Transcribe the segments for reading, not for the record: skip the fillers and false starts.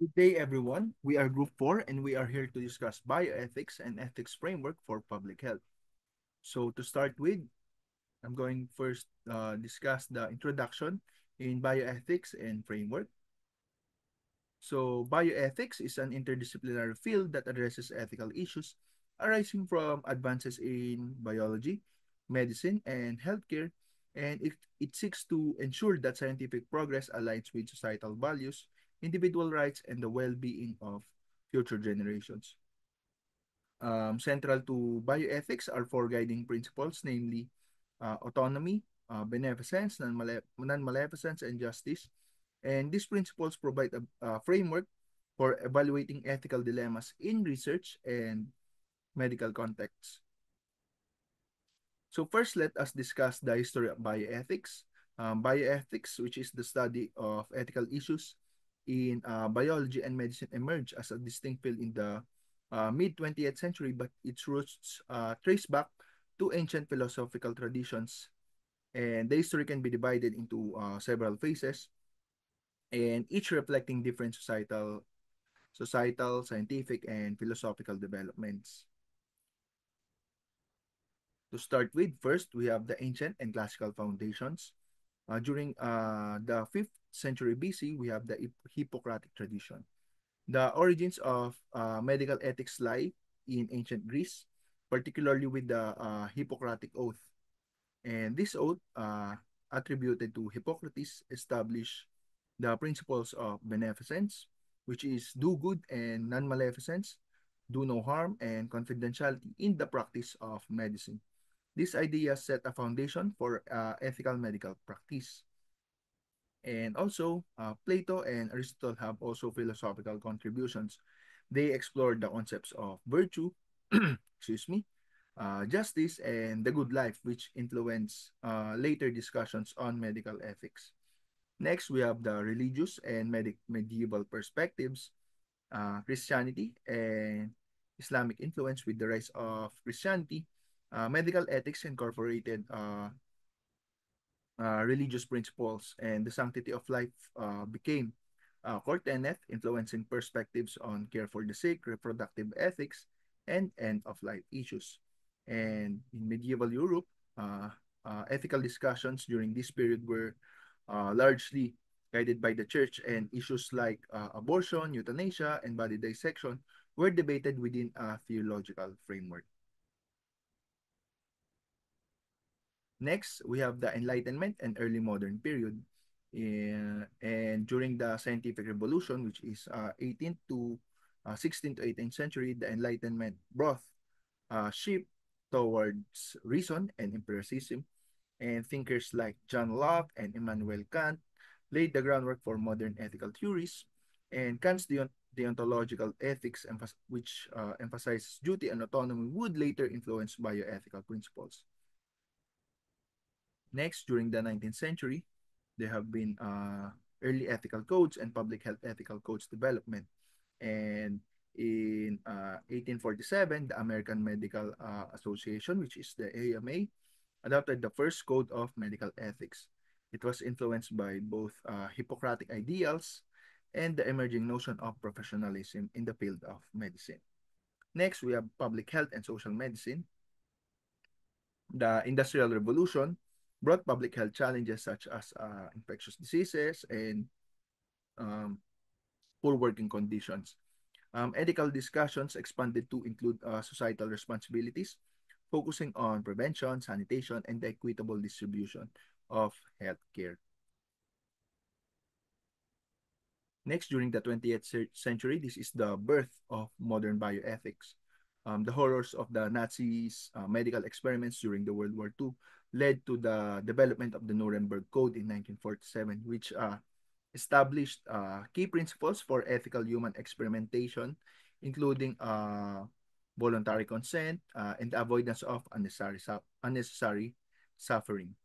Good day, everyone. We are Group 4 and we are here to discuss bioethics and ethics framework for public health. So, to start with, I'm going first discuss the introduction in bioethics and framework. So, bioethics is an interdisciplinary field that addresses ethical issues arising from advances in biology, medicine, and healthcare, and it seeks to ensure that scientific progress aligns with societal values, individual rights, and the well-being of future generations. Central to bioethics are four guiding principles, namely autonomy, beneficence, non-maleficence, and justice. And these principles provide a framework for evaluating ethical dilemmas in research and medical contexts. So first, let us discuss the history of bioethics. Bioethics, which is the study of ethical issues in biology and medicine, emerged as a distinct field in the mid 20th century, but its roots trace back to ancient philosophical traditions. And the history can be divided into several phases, and each reflecting different societal, scientific, and philosophical developments. To start with, first, we have the ancient and classical foundations. During the 5th century BC, we have the Hippocratic tradition. The origins of medical ethics lie in ancient Greece, particularly with the Hippocratic Oath. And this oath, attributed to Hippocrates, established the principles of beneficence, which is do good, and non-maleficence, do no harm, and confidentiality in the practice of medicine. These ideas set a foundation for ethical medical practice. And also, Plato and Aristotle have also philosophical contributions. They explored the concepts of virtue, excuse me, justice, and the good life, which influence later discussions on medical ethics. Next, we have the religious and medieval perspectives, Christianity and Islamic influence. With the rise of Christianity, medical ethics incorporated religious principles, and the sanctity of life became a core tenet, influencing perspectives on care for the sick, reproductive ethics, and end of life issues. And in medieval Europe, ethical discussions during this period were largely guided by the church, and issues like abortion, euthanasia, and body dissection were debated within a theological framework. Next, we have the Enlightenment and early modern period. And during the scientific revolution, which is 18th to 16th to 18th century, the Enlightenment brought shift towards reason and empiricism. And thinkers like John Locke and Immanuel Kant laid the groundwork for modern ethical theories. And Kant's deontological ethics, which emphasizes duty and autonomy, would later influence bioethical principles. Next, during the 19th century, there have been early ethical codes and public health ethical codes development. And in 1847, the American Medical Association, which is the AMA, adopted the first code of medical ethics. It was influenced by both Hippocratic ideals and the emerging notion of professionalism in the field of medicine. Next, we have public health and social medicine. The Industrial Revolution brought public health challenges such as infectious diseases and um, poor working conditions. Ethical discussions expanded to include societal responsibilities, focusing on prevention, sanitation, and the equitable distribution of healthcare. Next, during the 20th century, this is the birth of modern bioethics. The horrors of the Nazis' medical experiments during the World War II led to the development of the Nuremberg Code in 1947, which established key principles for ethical human experimentation, including voluntary consent and the avoidance of unnecessary suffering.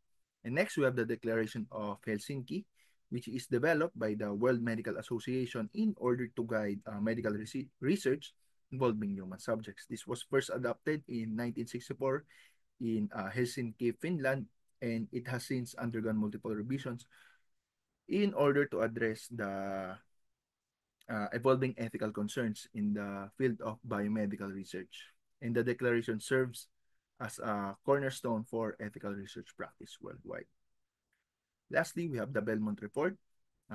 And next, we have the Declaration of Helsinki, which is developed by the World Medical Association in order to guide medical research involving human subjects. This was first adopted in 1964 in Helsinki, Finland, and it has since undergone multiple revisions in order to address the evolving ethical concerns in the field of biomedical research. And the declaration serves as a cornerstone for ethical research practice worldwide. Lastly, we have the Belmont Report.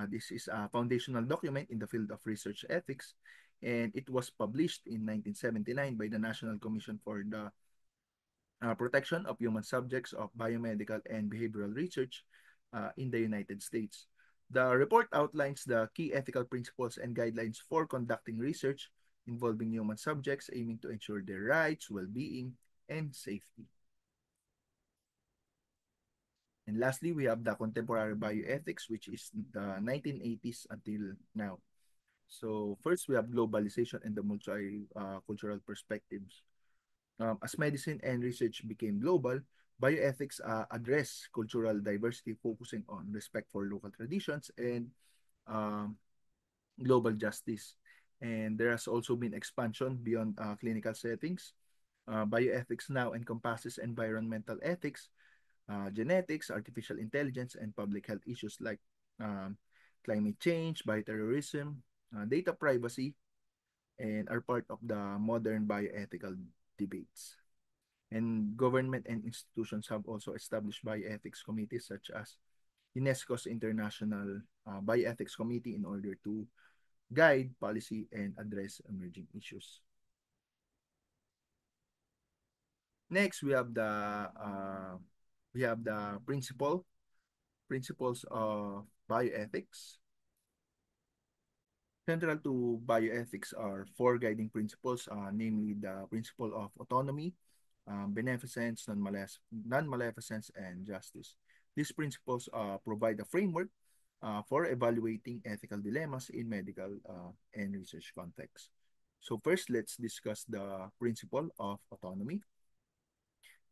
This is a foundational document in the field of research ethics, and it was published in 1979 by the National Commission for the Protection of Human Subjects of Biomedical and Behavioral Research in the United States. The report outlines the key ethical principles and guidelines for conducting research involving human subjects, aiming to ensure their rights, well-being, and safety. And lastly, we have the contemporary bioethics, which is the 1980s until now. So first, we have globalization and the multi-cultural perspectives. As medicine and research became global, bioethics address cultural diversity, focusing on respect for local traditions and um, global justice. And there has also been expansion beyond clinical settings. Bioethics now encompasses environmental ethics, genetics, artificial intelligence, and public health issues like um, climate change, bioterrorism, data privacy, and are part of the modern bioethical debates. And government and institutions have also established bioethics committees such as UNESCO's International Bioethics Committee in order to guide policy and address emerging issues. Next, we have the principles of bioethics. Central to bioethics are four guiding principles, namely the principle of autonomy, beneficence, non-maleficence, and justice. These principles provide a framework for evaluating ethical dilemmas in medical and research contexts. So first, let's discuss the principle of autonomy.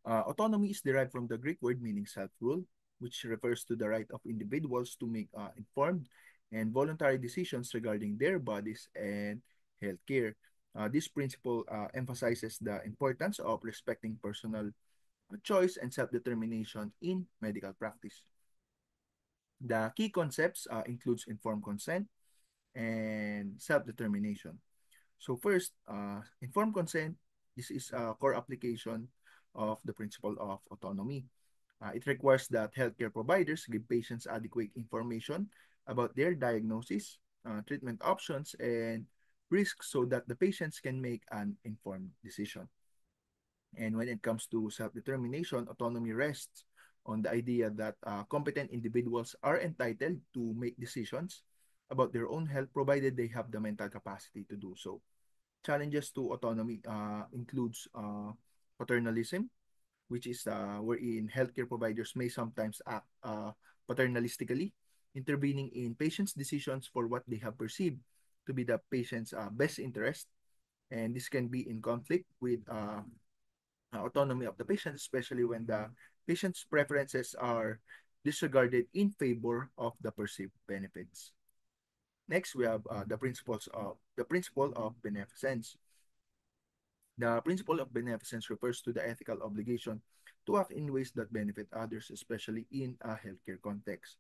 Autonomy is derived from the Greek word meaning self-rule, which refers to the right of individuals to make informed and voluntary decisions regarding their bodies and healthcare. This principle emphasizes the importance of respecting personal choice and self-determination in medical practice. The key concepts includes informed consent and self-determination. So first, informed consent, this is a core application of the principle of autonomy. It requires that healthcare providers give patients adequate information about their diagnosis, treatment options, and risks so that the patients can make an informed decision. And when it comes to self-determination, autonomy rests on the idea that competent individuals are entitled to make decisions about their own health provided they have the mental capacity to do so. Challenges to autonomy includes paternalism, which is wherein healthcare providers may sometimes act paternalistically, intervening in patients' decisions for what they have perceived to be the patient's best interest. And this can be in conflict with autonomy of the patient, especially when the patient's preferences are disregarded in favor of the perceived benefits. Next, we have the principle of beneficence. The principle of beneficence refers to the ethical obligation to act in ways that benefit others, especially in a healthcare context.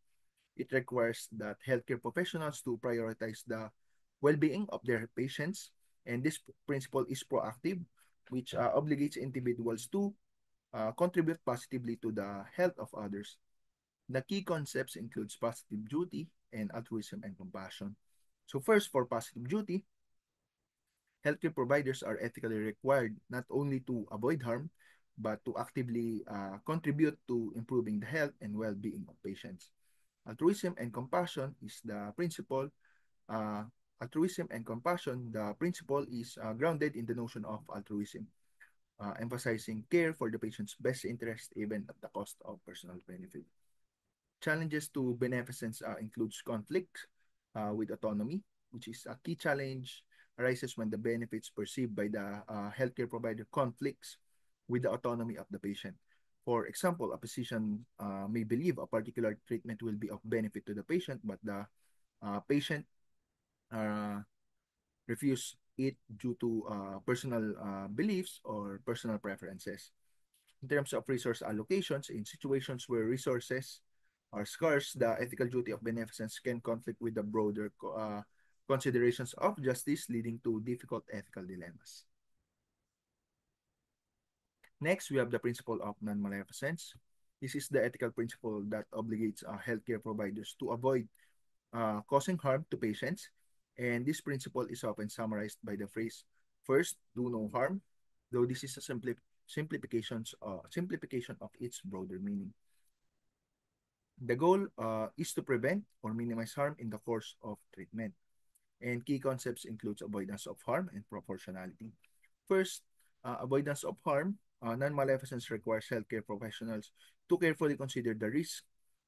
It requires that healthcare professionals to prioritize the well-being of their patients, and this principle is proactive, which obligates individuals to contribute positively to the health of others. The key concepts includes positive duty and altruism and compassion. So first, for positive duty, healthcare providers are ethically required not only to avoid harm, but to actively contribute to improving the health and well-being of patients. Altruism and compassion is the principle. Uh, Altruism and compassion, the principle is grounded in the notion of altruism, emphasizing care for the patient's best interest even at the cost of personal benefit. Challenges to beneficence includes conflict with autonomy, which is a key challenge arises when the benefits perceived by the healthcare provider conflicts with the autonomy of the patient. For example, a physician may believe a particular treatment will be of benefit to the patient, but the patient uh, refuse it due to personal beliefs or personal preferences. In terms of resource allocations, in situations where resources are scarce, the ethical duty of beneficence can conflict with the broader considerations of justice leading to difficult ethical dilemmas. Next, we have the principle of non-maleficence. This is the ethical principle that obligates healthcare providers to avoid causing harm to patients. And this principle is often summarized by the phrase, first, do no harm, though this is a simplification of its broader meaning. The goal is to prevent or minimize harm in the course of treatment. And key concepts includes avoidance of harm and proportionality. First, avoidance of harm. Non-maleficence requires healthcare professionals to carefully consider the risk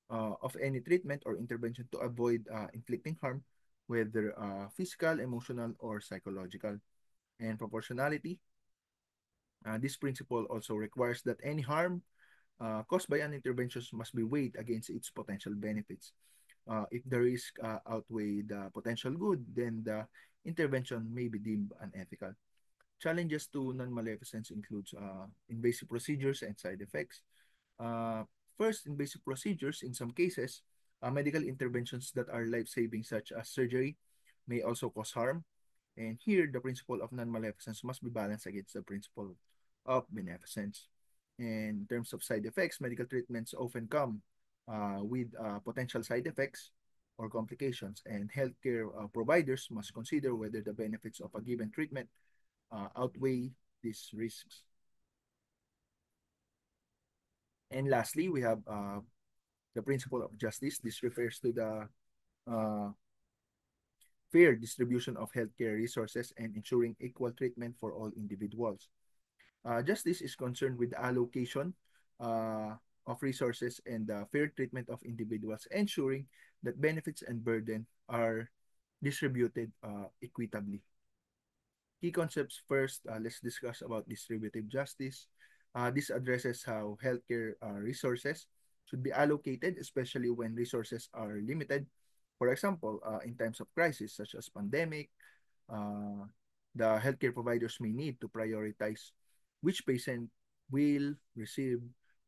of any treatment or intervention to avoid inflicting harm, whether physical, emotional, or psychological. And proportionality. This principle also requires that any harm caused by an intervention must be weighed against its potential benefits. If the risk outweigh the potential good, then the intervention may be deemed unethical. Challenges to non-maleficence includes invasive procedures and side effects. Uh, First, invasive procedures, in some cases, medical interventions that are life-saving, such as surgery, may also cause harm. And here, the principle of non-maleficence must be balanced against the principle of beneficence. And in terms of side effects, medical treatments often come with potential side effects or complications, and healthcare providers must consider whether the benefits of a given treatment outweigh these risks. And lastly, we have the principle of justice. This refers to the uh, fair distribution of healthcare resources and ensuring equal treatment for all individuals. Justice is concerned with the allocation of resources and the fair treatment of individuals, ensuring that benefits and burden are distributed equitably. Key concepts first, let's discuss about distributive justice. This addresses how healthcare resources should be allocated, especially when resources are limited. For example, in times of crisis such as pandemic, uh, the healthcare providers may need to prioritize which patient will receive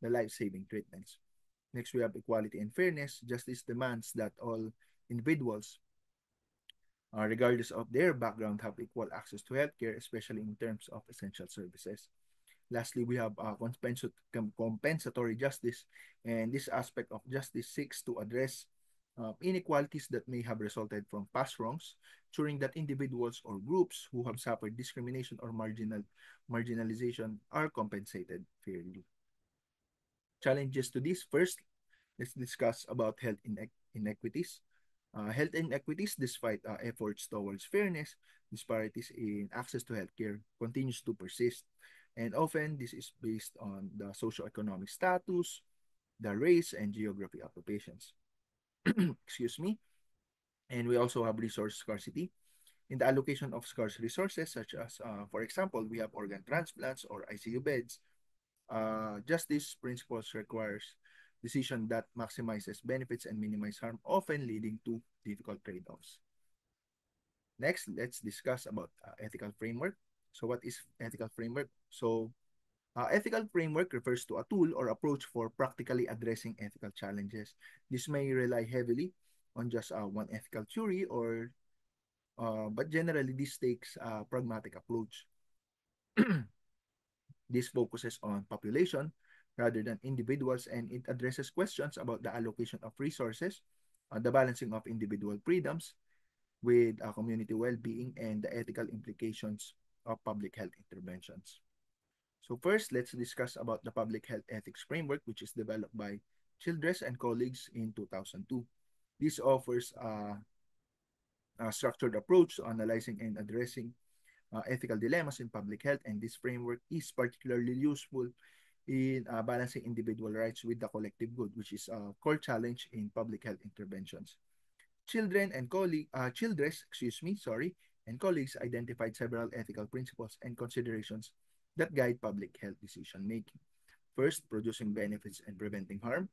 the life-saving treatments. Next, we have equality and fairness. Justice demands that all individuals, regardless of their background, have equal access to healthcare, especially in terms of essential services. Lastly, we have compensatory justice, and this aspect of justice seeks to address inequalities that may have resulted from past wrongs, ensuring that individuals or groups who have suffered discrimination or marginalization are compensated fairly. Challenges to this: first, let's discuss about health inequities. Health inequities, despite efforts towards fairness, disparities in access to healthcare continues to persist. And often, this is based on the socioeconomic status, the race, and geography of the patients. Excuse me. And we also have resource scarcity. In the allocation of scarce resources, such as, for example, we have organ transplants or ICU beds, justice principles requires decision that maximizes benefits and minimize harm, often leading to difficult trade-offs. Next, let's discuss about ethical framework. So what is ethical framework? So ethical framework refers to a tool or approach for practically addressing ethical challenges. This may rely heavily on just one ethical theory or but generally this takes a pragmatic approach. This focuses on population rather than individuals, and it addresses questions about the allocation of resources, the balancing of individual freedoms with community well-being, and the ethical implications of public health interventions. So first, let's discuss about the public health ethics framework, which is developed by Childress and colleagues in 2002. This offers a structured approach to analyzing and addressing ethical dilemmas in public health, and this framework is particularly useful in balancing individual rights with the collective good, which is a core challenge in public health interventions. Childress, and colleagues identified several ethical principles and considerations that guide public health decision making. First, producing benefits and preventing harm.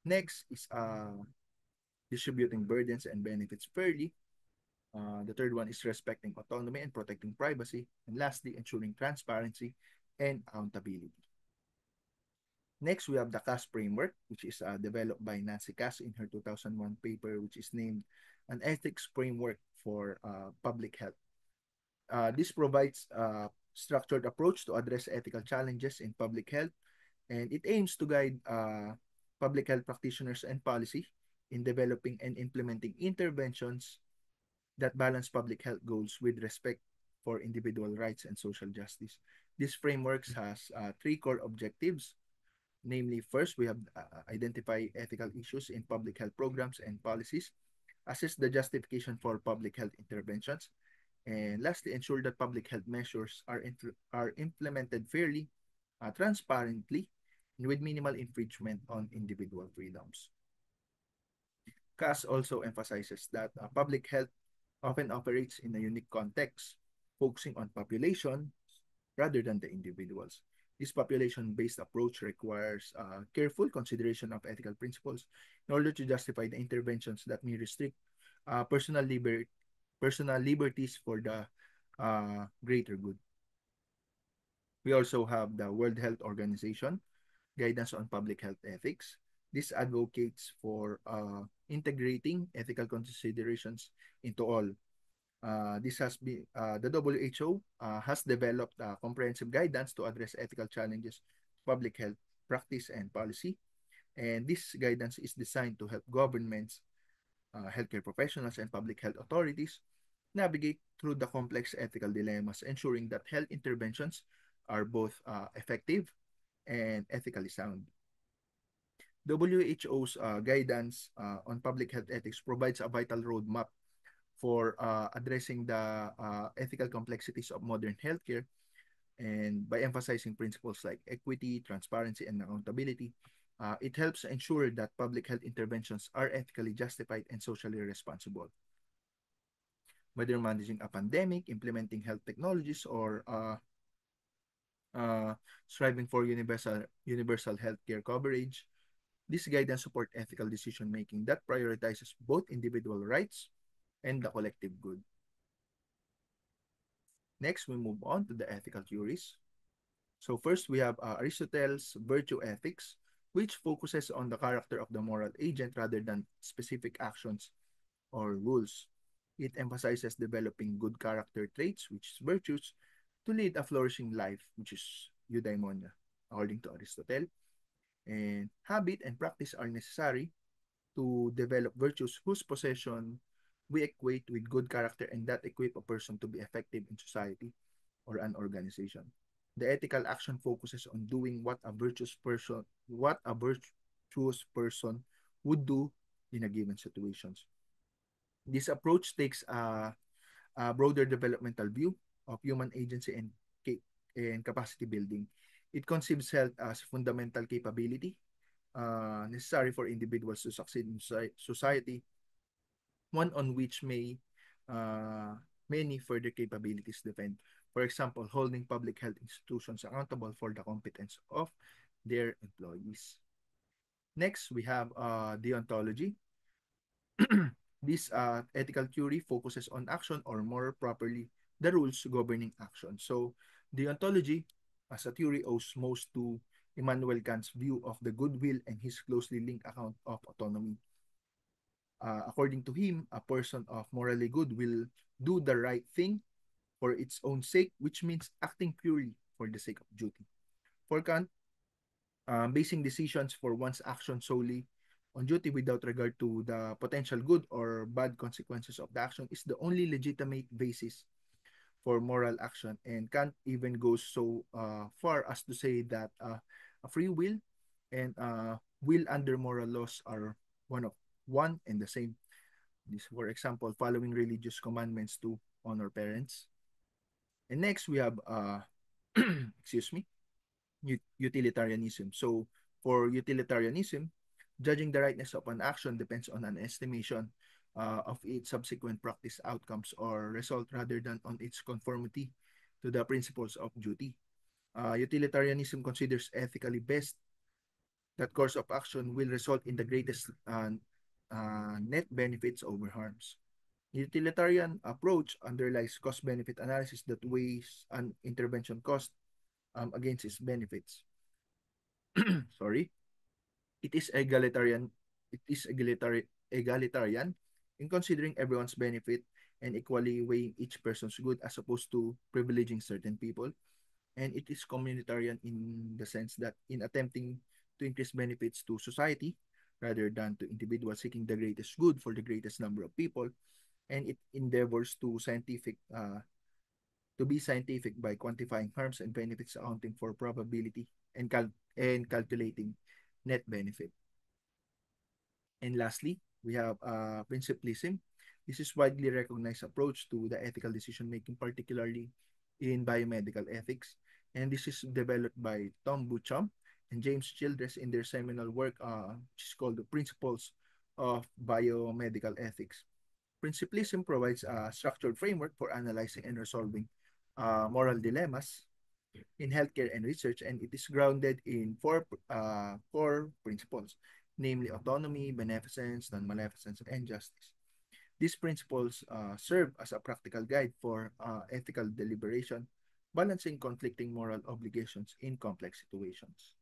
Next is distributing burdens and benefits fairly. The third one is respecting autonomy and protecting privacy. And lastly, ensuring transparency and accountability. Next, we have the CAS framework, which is developed by Nancy Cass in her 2001 paper, which is named an ethics framework for public health. This provides a structured approach to address ethical challenges in public health, and it aims to guide public health practitioners and policy in developing and implementing interventions that balance public health goals with respect for individual rights and social justice. This framework has three core objectives. Namely, first, we have identify ethical issues in public health programs and policies, assess the justification for public health interventions, and lastly, ensure that public health measures are implemented fairly, transparently, and with minimal infringement on individual freedoms. CAS also emphasizes that public health often operates in a unique context, focusing on population rather than the individuals. This population-based approach requires careful consideration of ethical principles in order to justify the interventions that may restrict uh, personal, liber- personal liberties for the greater good. We also have the World Health Organization Guidance on Public Health Ethics. This advocates for integrating ethical considerations into all. This has been the WHO has developed comprehensive guidance to address ethical challenges, public health practice and policy. And this guidance is designed to help governments, healthcare professionals, and public health authorities navigate through the complex ethical dilemmas, ensuring that health interventions are both effective and ethically sound. WHO's guidance on public health ethics provides a vital roadmap for addressing the ethical complexities of modern healthcare, and by emphasizing principles like equity, transparency, and accountability, it helps ensure that public health interventions are ethically justified and socially responsible. Whether managing a pandemic, implementing health technologies, or uh, striving for universal healthcare coverage, this guidance support ethical decision making that prioritizes both individual rights and the collective good. Next, we move on to the ethical theories. So first, we have Aristotle's virtue ethics, which focuses on the character of the moral agent rather than specific actions or rules. It emphasizes developing good character traits, which is virtues, to lead a flourishing life, which is eudaimonia, according to Aristotle. And habit and practice are necessary to develop virtues whose possession we equate with good character and that equip a person to be effective in society or an organization. The ethical action focuses on doing what a virtuous person would do in a given situations. This approach takes a broader developmental view of human agency and capacity building. It conceives health as fundamental capability necessary for individuals to succeed in society, one on which uh, many further capabilities depend. For example, holding public health institutions accountable for the competence of their employees. Next, we have deontology. This ethical theory focuses on action, or more properly, the rules governing action. So, deontology as a theory owes most to Immanuel Kant's view of the goodwill and his closely linked account of autonomy. According to him, a person of morally good will do the right thing for its own sake, which means acting purely for the sake of duty. For Kant, basing decisions for one's action solely on duty without regard to the potential good or bad consequences of the action is the only legitimate basis for moral action. And Kant even goes so far as to say that a free will and will under moral laws are one and the same. This, for example, following religious commandments to honor parents. And next, we have, excuse me, utilitarianism. So, for utilitarianism, judging the rightness of an action depends on an estimation of its subsequent practice outcomes or result rather than on its conformity to the principles of duty. Utilitarianism considers ethically best that course of action will result in the greatest net benefits over harms. Utilitarian approach underlies cost-benefit analysis that weighs an intervention cost against its benefits. Sorry. It is egalitarian. It is egalitarian in considering everyone's benefit and equally weighing each person's good as opposed to privileging certain people. And it is communitarian in the sense that in attempting to increase benefits to society rather than to individuals seeking the greatest good for the greatest number of people, and it endeavors to be scientific by quantifying harms and benefits, accounting for probability and calculating net benefit. And lastly, we have principlism. This is widely recognized approach to the ethical decision making, particularly in biomedical ethics. And this is developed by Tom Bucham and James Childress in their seminal work, which is called The Principles of Biomedical Ethics. Principlism provides a structured framework for analyzing and resolving moral dilemmas in healthcare and research, and it is grounded in four core principles, namely autonomy, beneficence, non-maleficence, and justice. These principles serve as a practical guide for ethical deliberation, balancing conflicting moral obligations in complex situations.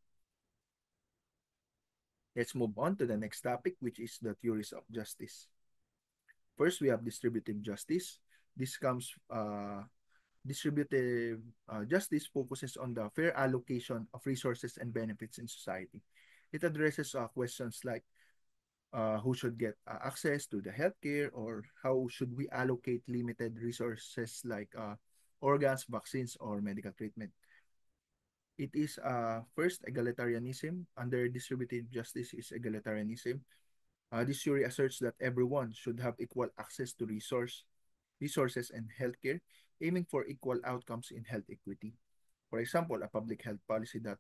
Let's move on to the next topic, which is the theories of justice. First, we have distributive justice. This comes Distributive justice focuses on the fair allocation of resources and benefits in society. It addresses questions like who should get access to the healthcare, or how should we allocate limited resources like organs, vaccines, or medical treatment. It is first egalitarianism. Under distributive justice is egalitarianism. This theory asserts that everyone should have equal access to resources and healthcare, aiming for equal outcomes in health equity. For example, a public health policy that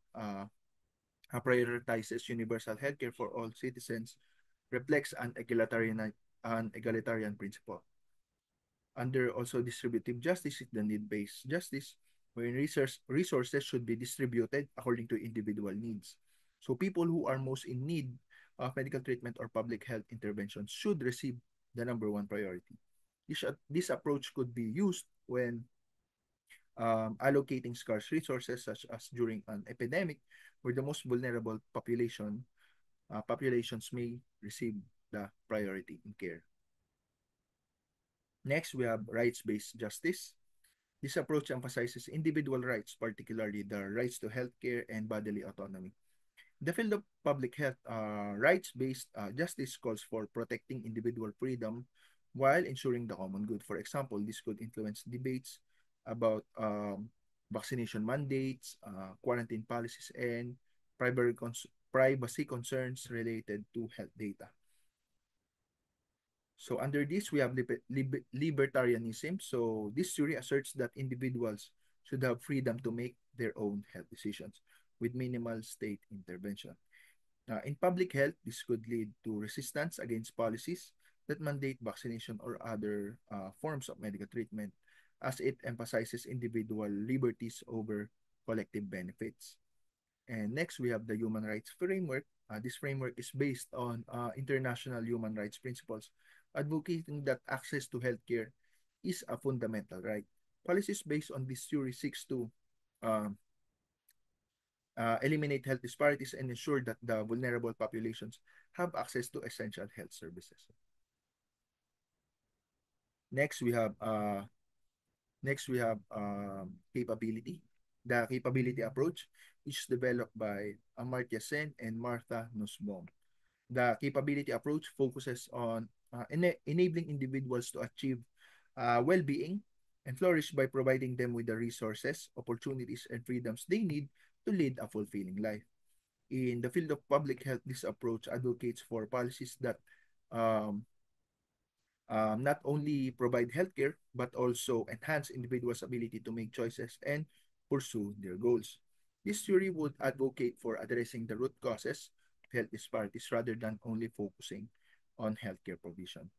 prioritizes universal healthcare for all citizens reflects an egalitarian principle. Under also distributive justice is the need-based justice, wherein resources should be distributed according to individual needs. So people who are most in need of medical treatment or public health interventions should receive the number one priority. This approach could be used when allocating scarce resources, such as during an epidemic, where the most vulnerable populations may receive the priority in care. Next, we have rights-based justice. This approach emphasizes individual rights, particularly the rights to healthcare and bodily autonomy. The field of public health, rights-based justice calls for protecting individual freedom while ensuring the common good. For example, this could influence debates about vaccination mandates, quarantine policies, and privacy concerns related to health data. So under this, we have libertarianism. So this theory asserts that individuals should have freedom to make their own health decisions with minimal state intervention. In public health, this could lead to resistance against policies that mandate vaccination or other forms of medical treatment, as it emphasizes individual liberties over collective benefits. And next, we have the human rights framework. This framework is based on international human rights principles, advocating that access to healthcare is a fundamental right. Policies based on this theory seeks to um, eliminate health disparities and ensure that the vulnerable populations have access to essential health services. Next, we have capability. The capability approach is developed by Amartya Sen and Martha Nussbaum. The capability approach focuses on enabling individuals to achieve well-being and flourish by providing them with the resources, opportunities, and freedoms they need to lead a fulfilling life. In the field of public health, this approach advocates for policies that um, not only provide healthcare, but also enhance individuals' ability to make choices and pursue their goals. This theory would advocate for addressing the root causes of health disparities rather than only focusing on healthcare provision.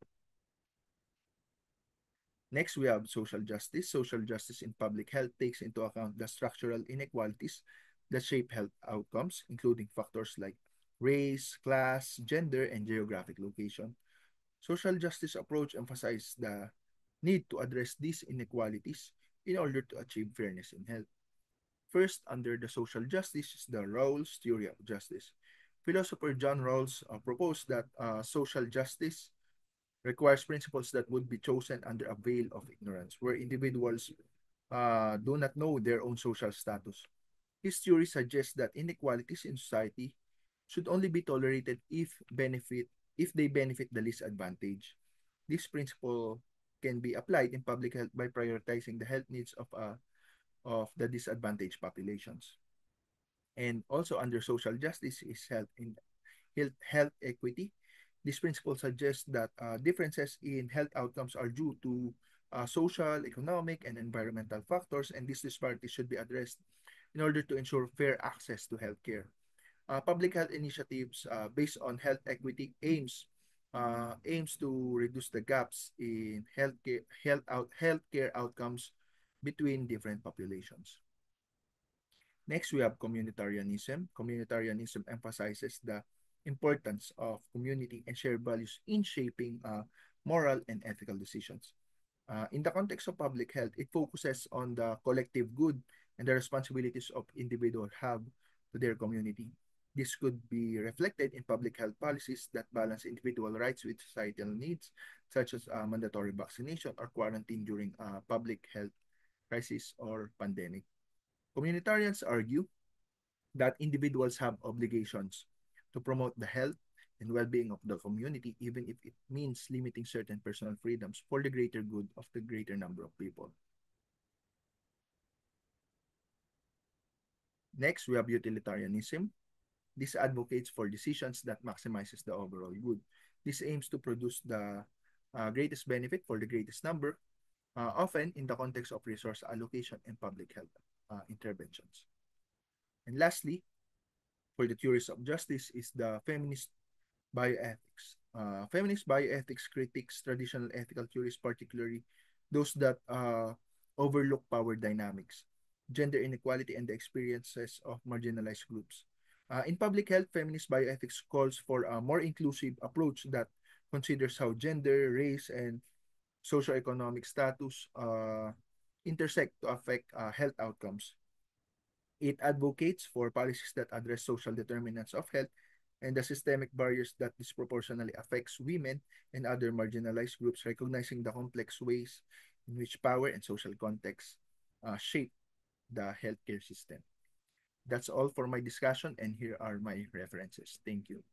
Next, we have social justice. Social justice in public health takes into account the structural inequalities that shape health outcomes, including factors like race, class, gender, and geographic location. Social justice approach emphasizes the need to address these inequalities in order to achieve fairness in health. First, under the social justice is the Rawls theory of justice. Philosopher John Rawls proposed that social justice requires principles that would be chosen under a veil of ignorance, where individuals do not know their own social status. His theory suggests that inequalities in society should only be tolerated if they benefit the least advantage. This principle can be applied in public health by prioritizing the health needs of the disadvantaged populations. And also under social justice is health equity. This principle suggests that differences in health outcomes are due to social, economic, and environmental factors, and these disparities should be addressed in order to ensure fair access to healthcare. Public health initiatives based on health equity aims to reduce the gaps in healthcare outcomes between different populations. Next, we have communitarianism. Communitarianism emphasizes the importance of community and shared values in shaping moral and ethical decisions. In the context of public health, it focuses on the collective good and the responsibilities of individuals have to their community. This could be reflected in public health policies that balance individual rights with societal needs, such as mandatory vaccination or quarantine during a public health crisis or pandemic. Communitarians argue that individuals have obligations to promote the health and well-being of the community, even if it means limiting certain personal freedoms for the greater good of the greater number of people. Next, we have utilitarianism. This advocates for decisions that maximizes the overall good. This aims to produce the greatest benefit for the greatest number, often in the context of resource allocation and public health interventions. And lastly, for the theories of justice is the feminist bioethics. Feminist bioethics critiques traditional ethical theories, particularly those that overlook power dynamics, gender inequality, and the experiences of marginalized groups. In public health, feminist bioethics calls for a more inclusive approach that considers how gender, race, and socioeconomic status intersect to affect health outcomes. It advocates for policies that address social determinants of health and the systemic barriers that disproportionately affects women and other marginalized groups, recognizing the complex ways in which power and social context shape the healthcare system. That's all for my discussion, and here are my references. Thank you.